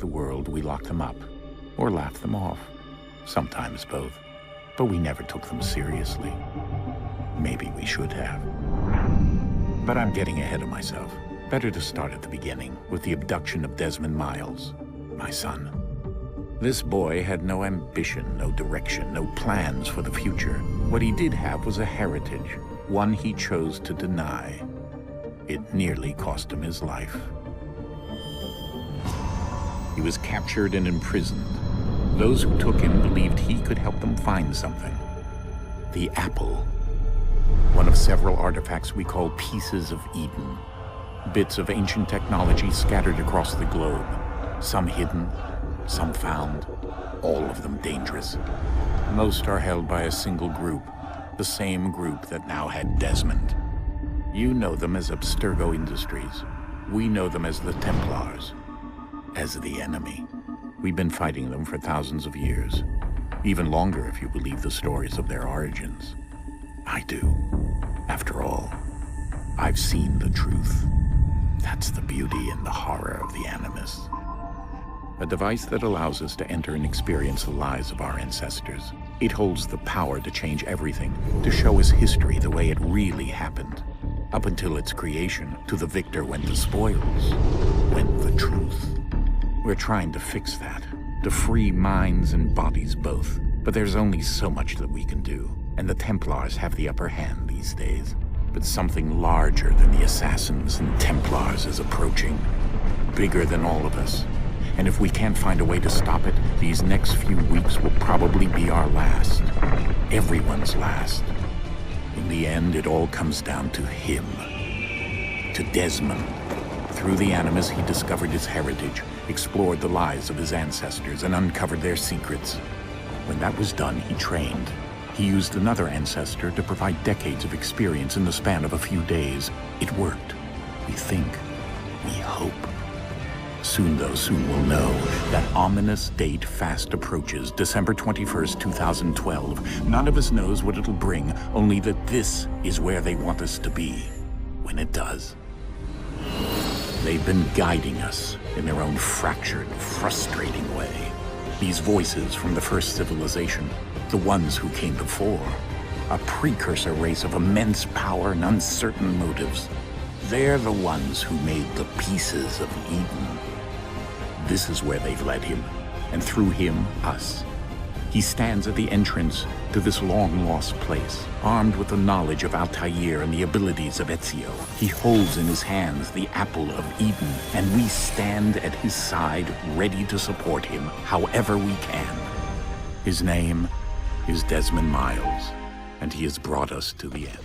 the world, we locked them up, or laughed them off. Sometimes both. But we never took them seriously. Maybe we should have. But I'm getting ahead of myself. Better to start at the beginning, with the abduction of Desmond Miles, my son. This boy had no ambition, no direction, no plans for the future. What he did have was a heritage, one he chose to deny. It nearly cost him his life. He was captured and imprisoned. Those who took him believed he could help them find something. The apple. One of several artifacts we call pieces of Eden. Bits of ancient technology scattered across the globe. Some hidden, some found, all of them dangerous. Most are held by a single group, the same group that now had Desmond. You know them as Abstergo Industries. We know them as the Templars, as the enemy. We've been fighting them for thousands of years, even longer if you believe the stories of their origins. I do. After all, I've seen the truth. That's the beauty and the horror of the Animus. A device that allows us to enter and experience the lives of our ancestors. It holds the power to change everything, to show us history the way it really happened. Up until its creation, to the victor went the spoils, went the truth. We're trying to fix that, to free minds and bodies both. But there's only so much that we can do, and the Templars have the upper hand these days. But something larger than the Assassins and Templars is approaching, bigger than all of us. And if we can't find a way to stop it, these next few weeks will probably be our last. Everyone's last. In the end, it all comes down to him. To Desmond. Through the Animus, he discovered his heritage, explored the lives of his ancestors, and uncovered their secrets. When that was done, he trained. He used another ancestor to provide decades of experience in the span of a few days. It worked. We think. We hope. Soon, though, soon we'll know. That ominous date fast approaches, December 21st, 2012. None of us knows what it'll bring, only that this is where they want us to be, when it does. They've been guiding us in their own fractured, frustrating way. These voices from the first civilization, the ones who came before, a precursor race of immense power and uncertain motives. They're the ones who made the pieces of Eden. This is where they've led him, and through him, us. He stands at the entrance to this long-lost place, armed with the knowledge of Altair and the abilities of Ezio. He holds in his hands the apple of Eden, and we stand at his side, ready to support him however we can. His name is Desmond Miles, and he has brought us to the end.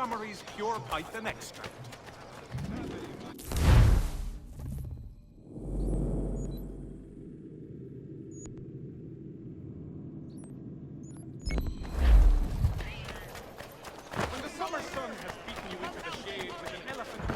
Montgomery's Pure Python Extract. When the summer sun has beaten you into the shade with an elephant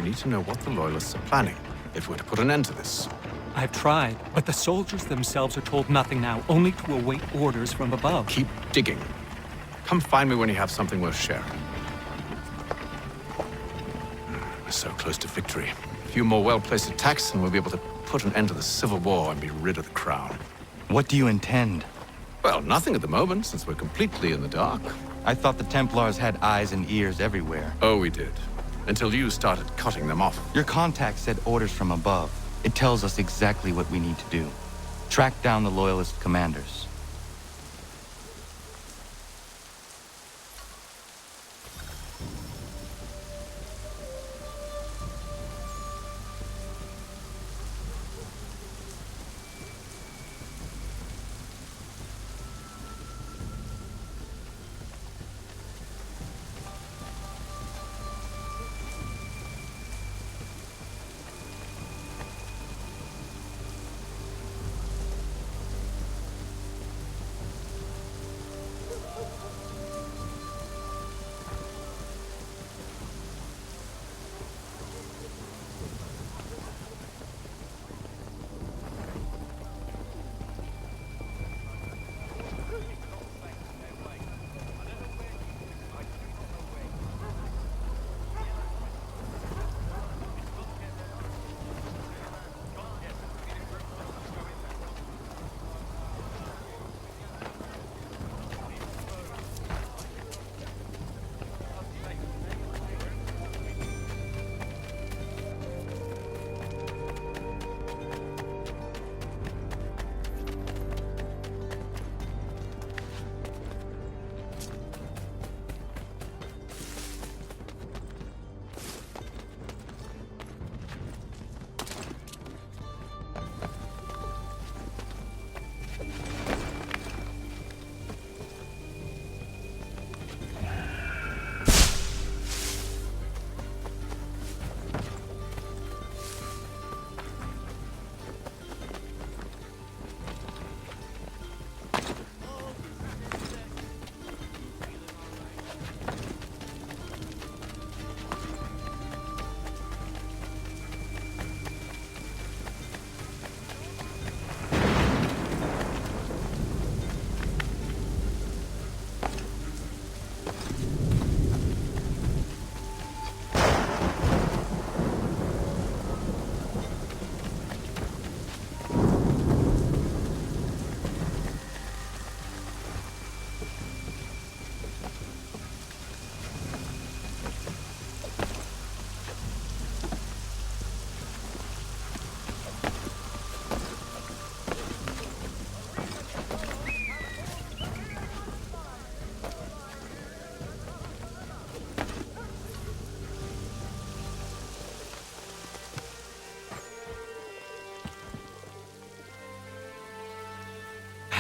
We need to know what the Loyalists are planning, if we're to put an end to this. I've tried, but the soldiers themselves are told nothing now, only to await orders from above. Keep digging. Come find me when you have something worth sharing. We're so close to victory. A few more well-placed attacks, and we'll be able to put an end to the Civil War and be rid of the Crown. What do you intend? Well, nothing at the moment, since we're completely in the dark. I thought the Templars had eyes and ears everywhere. Oh, we did. Until you started cutting them off. Your contact said orders from above. It tells us exactly what we need to do. Track down the Loyalist commanders.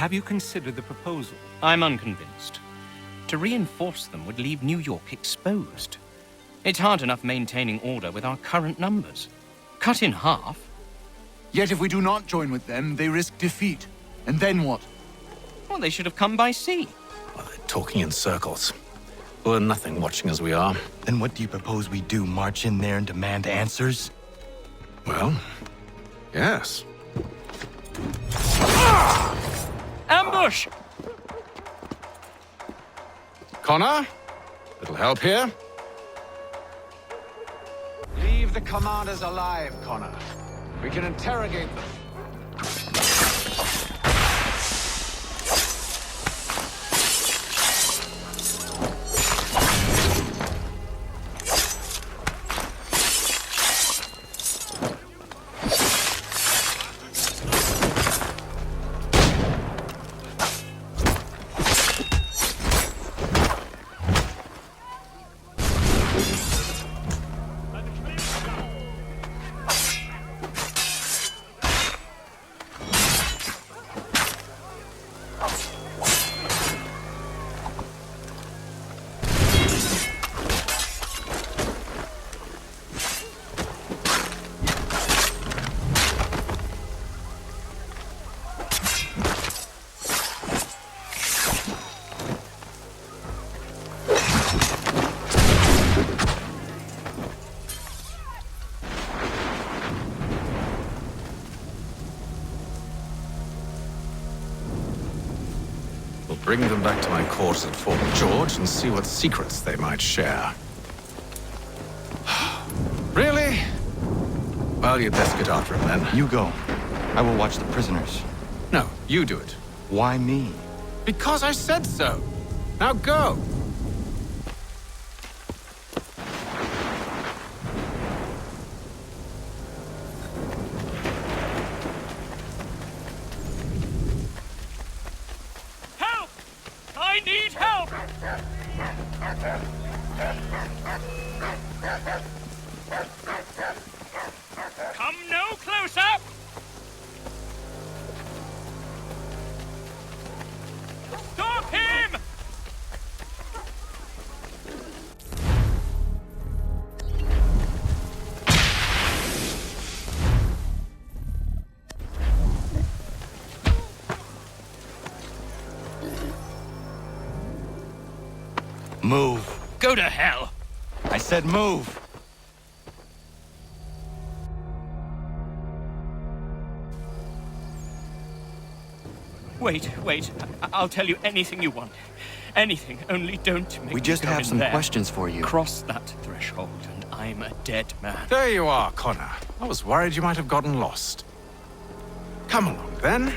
Have you considered the proposal? I'm unconvinced. To reinforce them would leave New York exposed. It's hard enough maintaining order with our current numbers. Cut in half. Yet if we do not join with them, they risk defeat. And then what? Well, they should have come by sea. Well, they're talking in circles. We're nothing watching as we are. Then what do you propose we do? March in there and demand answers? Well, yes. Ambush! Connor? Little help here? Leave the commanders alive, Connor. We can interrogate them. We'll bring them back to my quarters at Fort George and see what secrets they might share. Really? Well, you'd best get after him then. You go. I will watch the prisoners. No, you do it. Why me? Because I said so. Now go. Help! I need help! Come no closer! Stop him! Move. Go to hell! I said move. Wait. I'll tell you anything you want. Anything, only don't make We me just go have in some there. questions for you. Cross that threshold, and I'm a dead man. There you are, Connor. I was worried you might have gotten lost. Come along, then.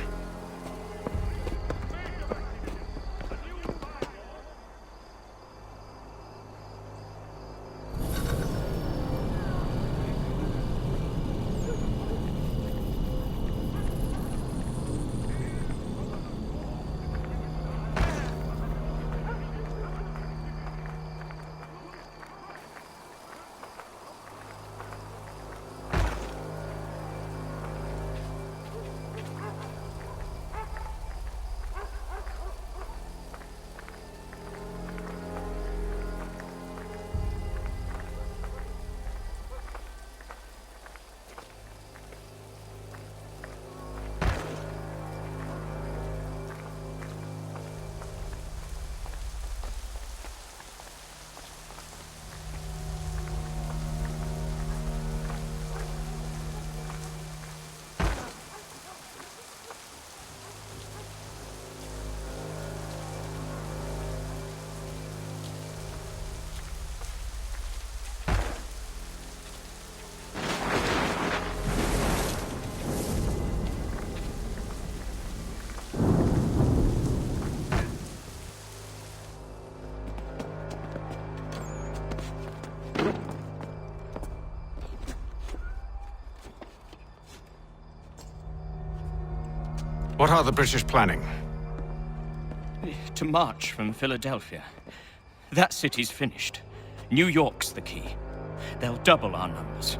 What are the British planning? To march from Philadelphia. That city's finished. New York's the key. They'll double our numbers.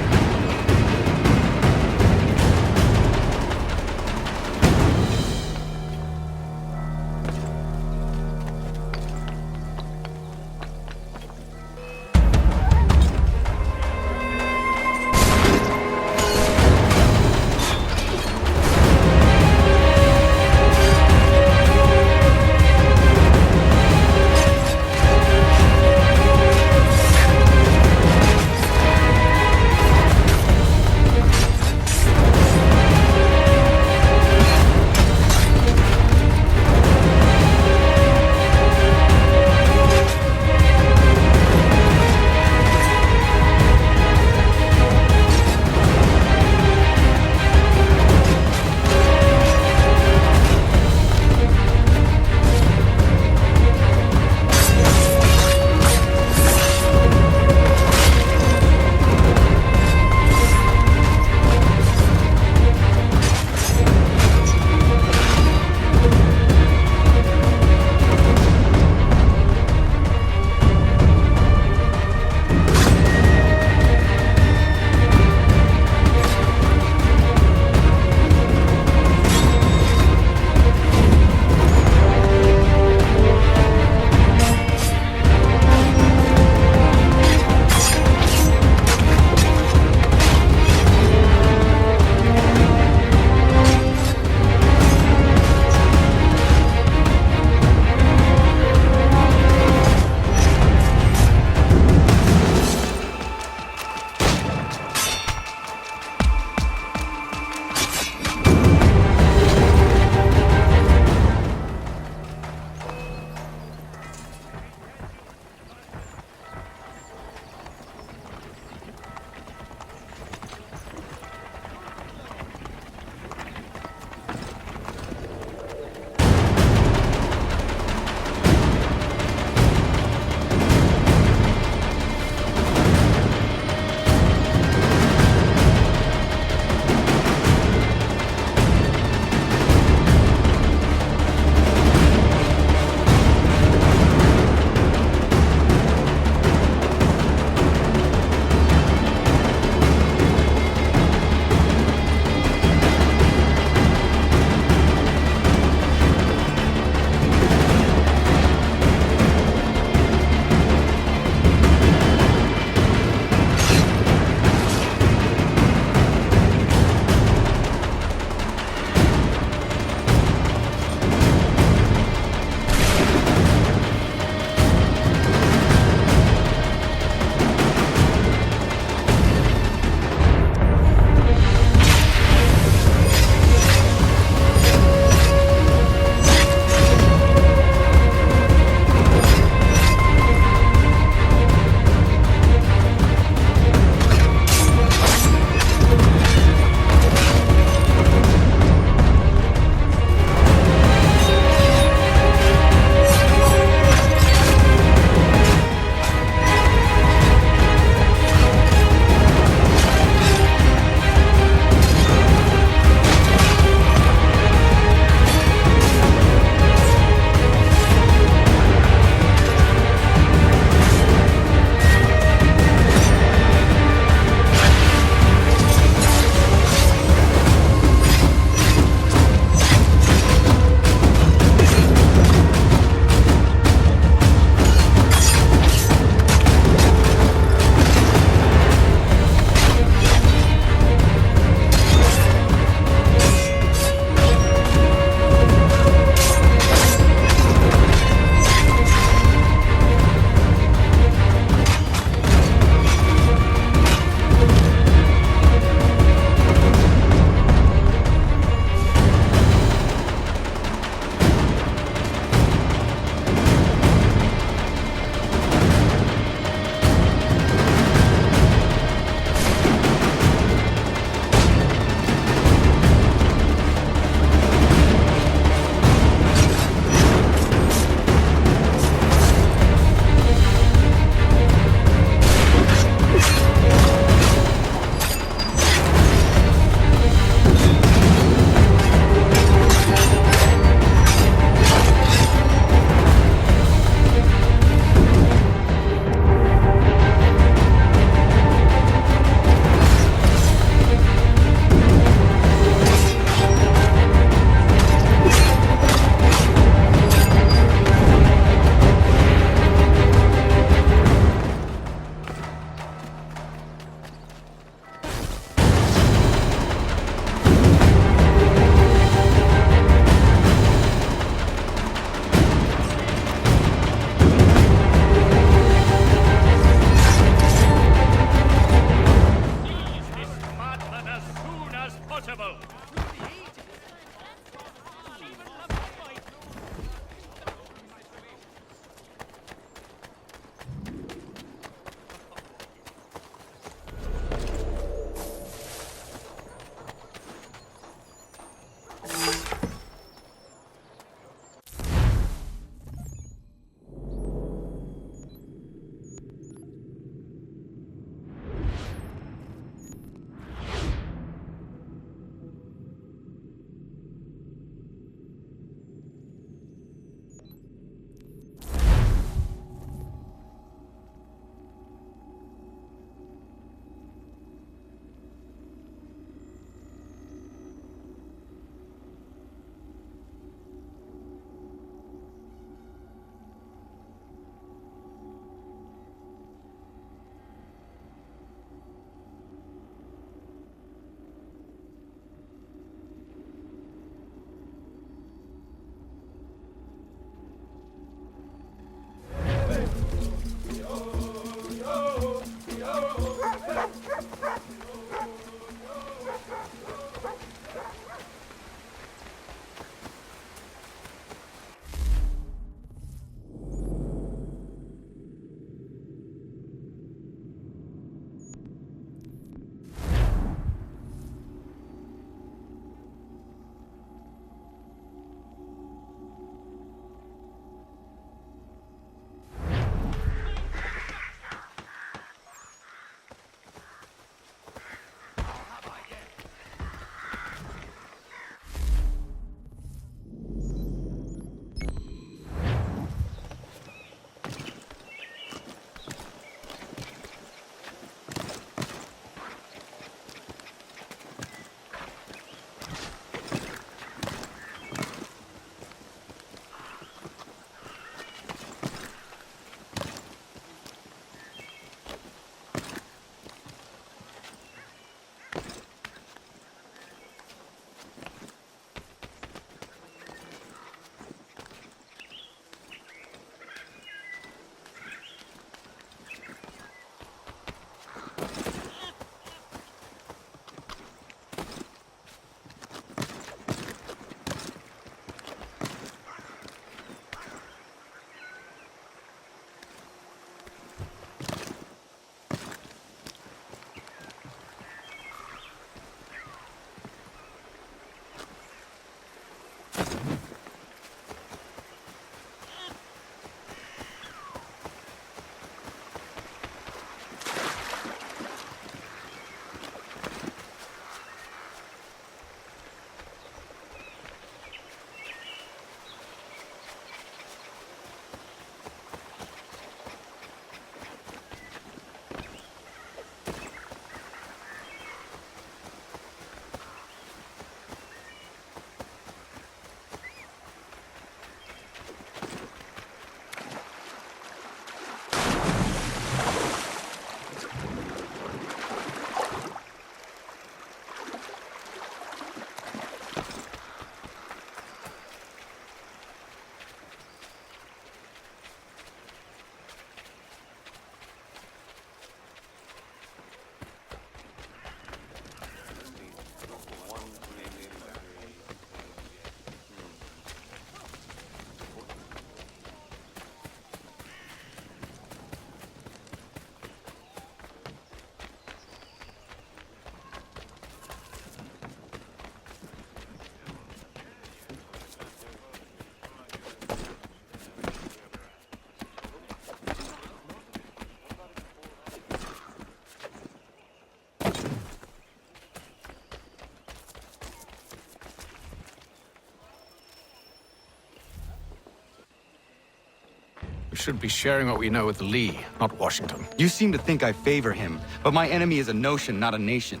We should be sharing what we know with Lee, not Washington. You seem to think I favor him, but my enemy is a notion, not a nation.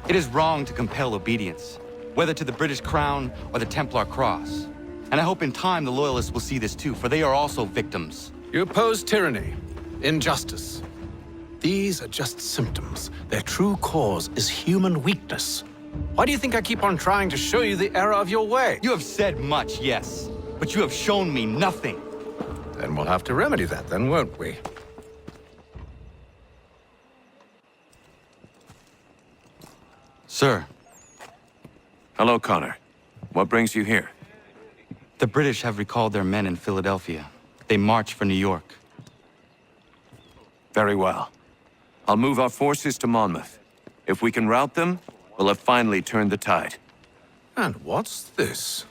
It is wrong to compel obedience, whether to the British Crown or the Templar Cross. And I hope in time the Loyalists will see this too, for they are also victims. You oppose tyranny, injustice. These are just symptoms. Their true cause is human weakness. Why do you think I keep on trying to show you the error of your way? You have said much, yes, but you have shown me nothing. Then we'll have to remedy that then, won't we? Sir, Hello, Connor. What brings you here? the British have recalled their men in Philadelphia. They march for New York. Very well. I'll move our forces to Monmouth. If we can rout them, we'll have finally turned the tide. And what's this?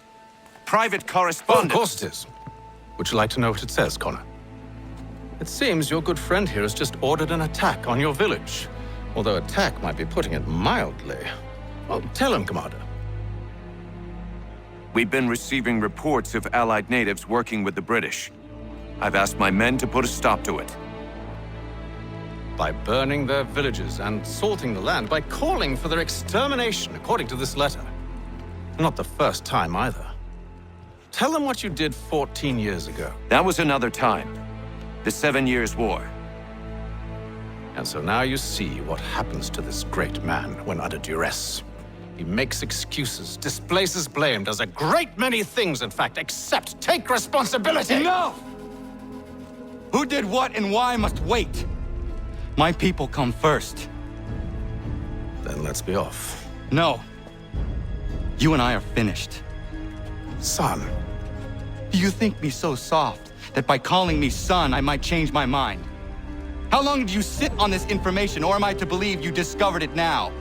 Private Oh, of correspondence! course it is. Would you like to know what it says, Connor? It seems your good friend here has just ordered an attack on your village. Although attack might be putting it mildly. Well, tell him, Commander. We've been receiving reports of Allied natives working with the British. I've asked my men to put a stop to it. By burning their villages and salting the land, by calling for their extermination, according to this letter. Not the first time, either. Tell them what you did 14 years ago. That was another time. The 7 Years' War. And so now you see what happens to this great man when under duress. He makes excuses, displaces blame, does a great many things, in fact, except take responsibility! Enough! Who did what and why must wait. My people come first. Then let's be off. No. You and I are finished. Son. Do you think me so soft that by calling me son, I might change my mind? How long did you sit on this information, or am I to believe you discovered it now?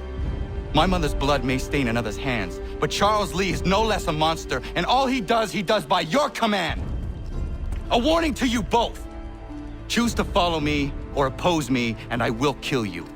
My mother's blood may stain another's hands, but Charles Lee is no less a monster, and all he does by your command. A warning to you both. Choose to follow me or oppose me, and I will kill you.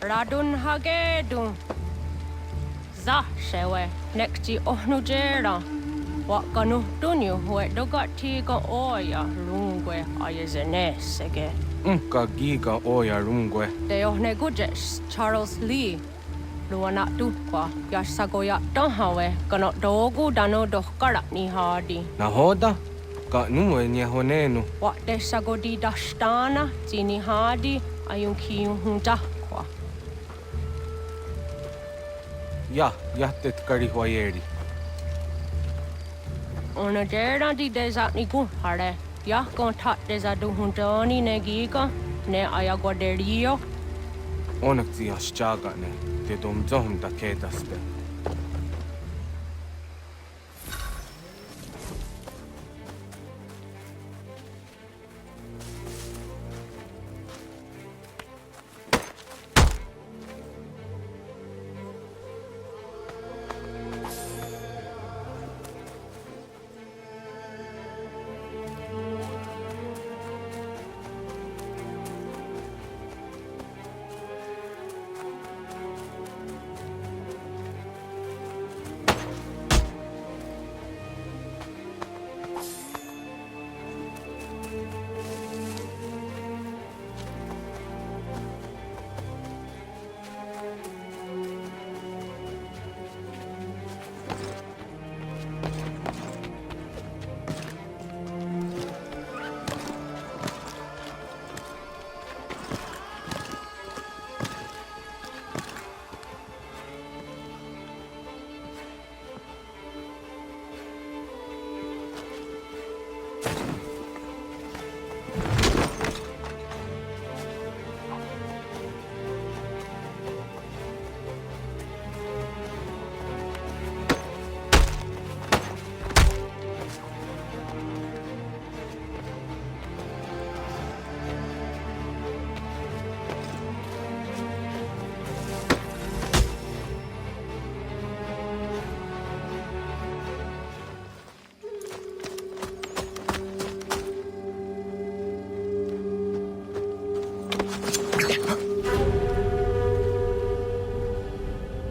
Radun hagedun. Za shewe nekti ohnujera. Wakanu dunyu we dogati ga oya lungwe ayezene sege. Unka giga oya rungwe. De ohne gujes Charles Lee. Luana tukwa yasagoya donhawe kano dogu dano dohkara ni hadi. Nahoda? Ka numwe nya honenu. Wa de sagodi dashtana tini hadi ayun kiyun hunta kwa. Ya, yattet kari hoyeri. Ona dera di desat ni gun hare. Ya kontat desadu huntoni negiga ne ayaguaderio. Onak tia shaga ne. Te dom zohum da kedaste.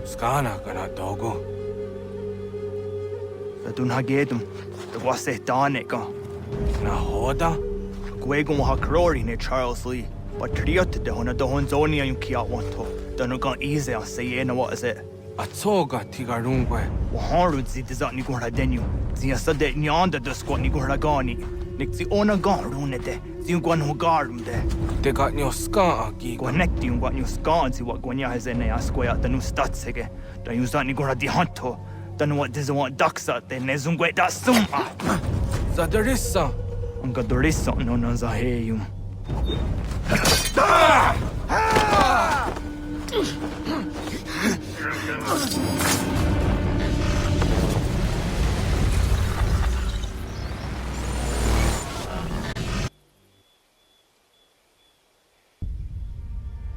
Skana kana dogo. Radun hagedum. The wase daneka. Nahoda? Gwegum hakrori ne Charles Lee. But triot de hona dohon zoni ayun kia wanto. Danu gan easy on say na what is it? Atsoga tiga rungwe. Waharud zi dizat ni gora denu. Zia sade nyanda de squat ni gora gani. Nik zi ona gan runete. Zi gwan hugarum de. Te got nyo ska agi. Gwanekti yung gwan yung skan zi wat gwanya hezene askwaya danu statsege. Dan yung zat ni gora di hanto. Danu wat diza want daksat de ne zungwe da summa. Zadarissa. Ang gadorissa no nan zaheyum.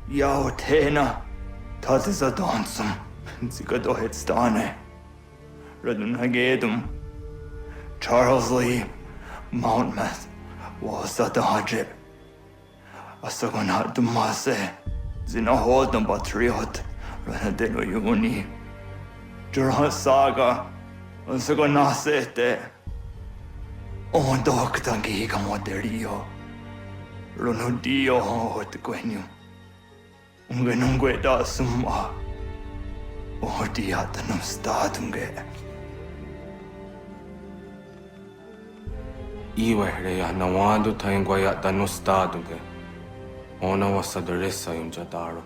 Yao tena, dat is a dansum. Zika dohet stane. Radun hagedum. Charles Lee, Mountmouth, was at the hajib. Asagonat dumase. Zina hodam batriot. Ranadelo yuni. Jurhan saga. Asagonasete. On doktangi gamoderio. Runudio hot gwenyu. Ungenungwe da summa. Odiatanum stadunge. Iwe reya nawando taingwa ya danu staduge. Ona wasadarissa yung jadaro.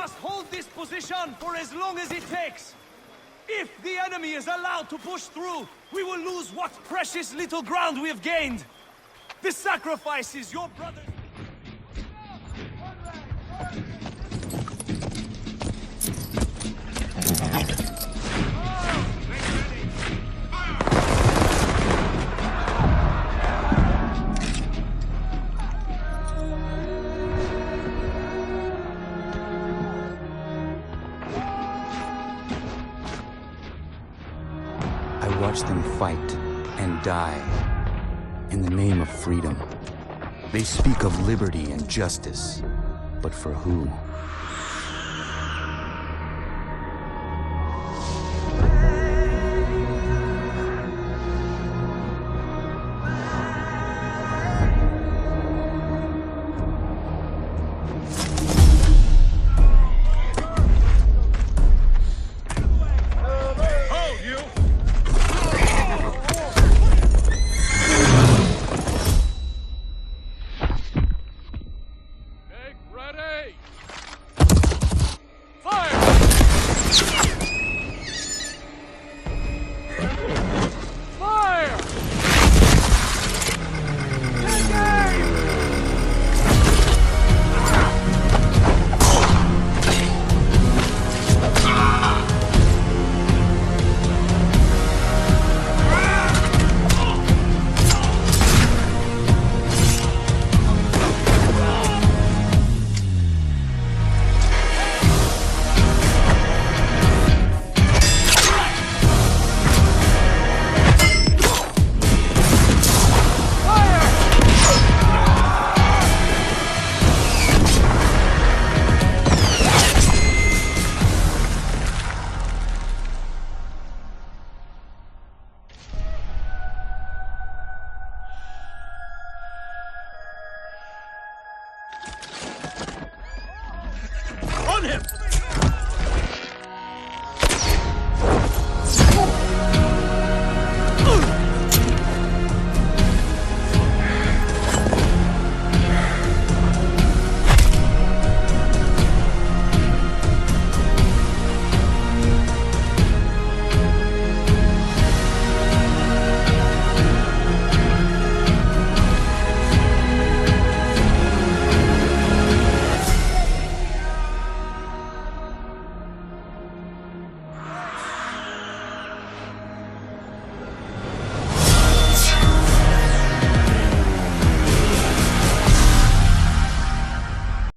must hold this position for as long as it takes. If the enemy is allowed to push through, we will lose what precious little ground we have gained. The sacrifices your brothers... I watch them fight and die in the name of freedom. They speak of liberty and justice, but for who?